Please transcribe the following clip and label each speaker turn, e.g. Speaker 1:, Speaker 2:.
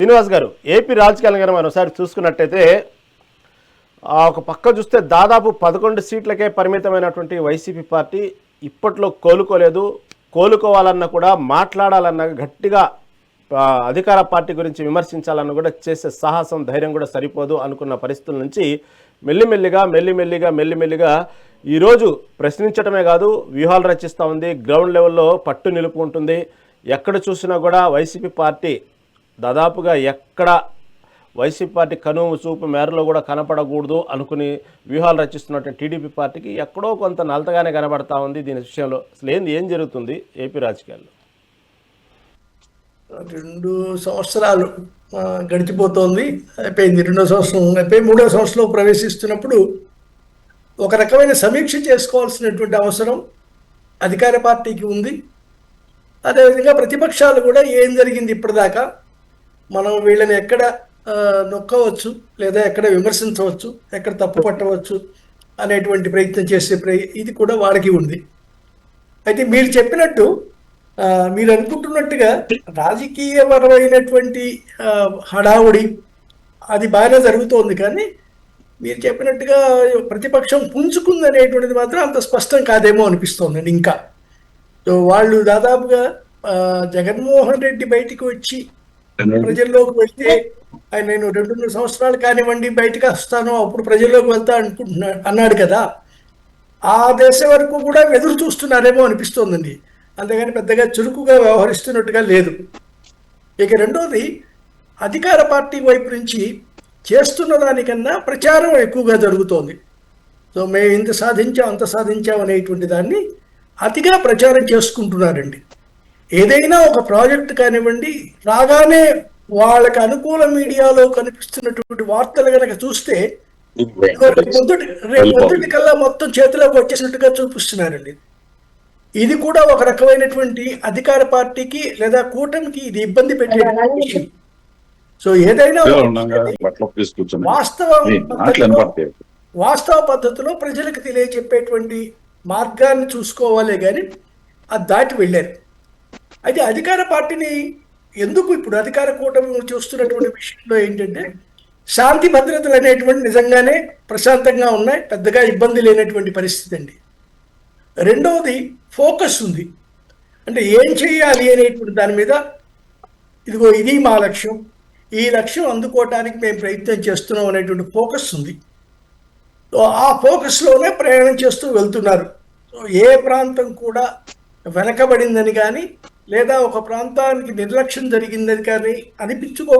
Speaker 1: శ్రీనివాస్ గారు, ఏపీ రాజకీయాలను కనుక మనం ఒకసారి చూసుకున్నట్టయితే ఒక పక్క చూస్తే దాదాపు 11 సీట్లకే పరిమితమైనటువంటి వైసీపీ పార్టీ ఇప్పట్లో కోలుకోలేదు. కోలుకోవాలన్నా కూడా మాట్లాడాలన్నా గట్టిగా అధికార పార్టీ గురించి విమర్శించాలన్నా కూడా చేసే సాహసం ధైర్యం కూడా సరిపోదు అనుకున్న పరిస్థితుల నుంచి మెల్లిమెల్లిగా ఈరోజు ప్రశ్నించడమే కాదు, వ్యూహాలు రచిస్తూ ఉంది. గ్రౌండ్ లెవెల్లో పట్టు నిలుపుకుంటుంది. ఎక్కడ చూసినా కూడా వైసీపీ పార్టీ దాదాపుగా ఎక్కడ వైసీపీ పార్టీ కనుమ చూపు మేరలో కూడా కనపడకూడదు అనుకుని వ్యూహాలు రచిస్తున్నటువంటి టీడీపీ పార్టీకి ఎక్కడో కొంత నలతగానే కనబడతా ఉంది. దీని విషయంలో అసలు ఏం జరుగుతుంది ఏపీ రాజకీయాల్లో?
Speaker 2: 2 సంవత్సరాలు గడిచిపోతోంది, అయిపోయింది. 2వ సంవత్సరం అయిపోయి 3వ సంవత్సరంలో ప్రవేశిస్తున్నప్పుడు ఒక రకమైన సమీక్ష చేసుకోవాల్సినటువంటి అవసరం అధికార పార్టీకి ఉంది. అదేవిధంగా ప్రతిపక్షాలు కూడా ఏం జరిగింది ఇప్పటిదాకా, మనం వీళ్ళని ఎక్కడ నొక్కవచ్చు లేదా ఎక్కడ విమర్శించవచ్చు, ఎక్కడ తప్పు పట్టవచ్చు అనేటువంటి ప్రయత్నం చేసే ఇది కూడా వాళ్ళకి ఉంది. అయితే మీరు చెప్పినట్టు, మీరు అనుకుంటున్నట్టుగా రాజకీయపరమైనటువంటి హడావుడి అది బాగానే జరుగుతోంది, కానీ మీరు చెప్పినట్టుగా ప్రతిపక్షం పుంజుకుంది అనేటువంటిది మాత్రం అంత స్పష్టం కాదేమో అనిపిస్తోందండి. ఇంకా సో వాళ్ళు దాదాపుగా జగన్మోహన్ రెడ్డి బయటికి వచ్చి ప్రజల్లోకి వెళ్తే, నేను 2 సంవత్సరాలు కానివ్వండి బయటకు వస్తాను, అప్పుడు ప్రజల్లోకి వెళ్తా అన్నాడు కదా, ఆ దశ వరకు కూడా ఎదురు చూస్తున్నారేమో అనిపిస్తోందండి. అంతేగాని పెద్దగా చురుకుగా వ్యవహరిస్తున్నట్టుగా లేదు. ఇక రెండోది, అధికార పార్టీ వైపు నుంచి చేస్తున్న దానికన్నా ప్రచారం ఎక్కువగా జరుగుతోంది. సో మేము ఇంత సాధించాం అంత సాధించాం అనేటువంటి దాన్ని అతిగా ప్రచారం చేసుకుంటున్నారండి. ఏదైనా ఒక ప్రాజెక్ట్ కానివ్వండి, రాగానే వాళ్ళకి అనుకూల మీడియాలో కనిపిస్తున్నటువంటి వార్తలు కనుక చూస్తే రేపు పొద్దుటి కల్లా మొత్తం చేతిలోకి వచ్చేసినట్టుగా చూపిస్తున్నారండి. ఇది కూడా ఒక రకమైనటువంటి అధికార పార్టీకి లేదా కూటమికి ఇది ఇబ్బంది పెట్టే విషయం. సో ఏదైనా వాస్తవ పద్ధతిలో ప్రజలకు తెలియచెప్పేటువంటి మార్గాన్ని చూసుకోవాలే కానీ అది దాటి వెళ్ళారు. అయితే అధికార పార్టీని ఎందుకు ఇప్పుడు అధికార కూటమి చూస్తున్నటువంటి విషయంలో ఏంటంటే, శాంతి భద్రతలు అనేటువంటి నిజంగానే ప్రశాంతంగా ఉన్నాయి, పెద్దగా ఇబ్బంది లేనటువంటి పరిస్థితి అండి. రెండవది ఫోకస్ ఉంది, అంటే ఏం చేయాలి అనేటువంటి దాని మీద, ఇదిగో ఇది మా లక్ష్యం, ఈ లక్ష్యం అందుకోవటానికి మేము ప్రయత్నం చేస్తున్నాం అనేటువంటి ఫోకస్ ఉంది. ఆ ఫోకస్లోనే ప్రయాణం చేస్తూ వెళ్తున్నారు. ఏ ప్రాంతం కూడా వెనకబడిందని కానీ లేదా ఒక ప్రాంతానికి నిర్లక్ష్యం జరిగిందని కానీ అనిపించుకో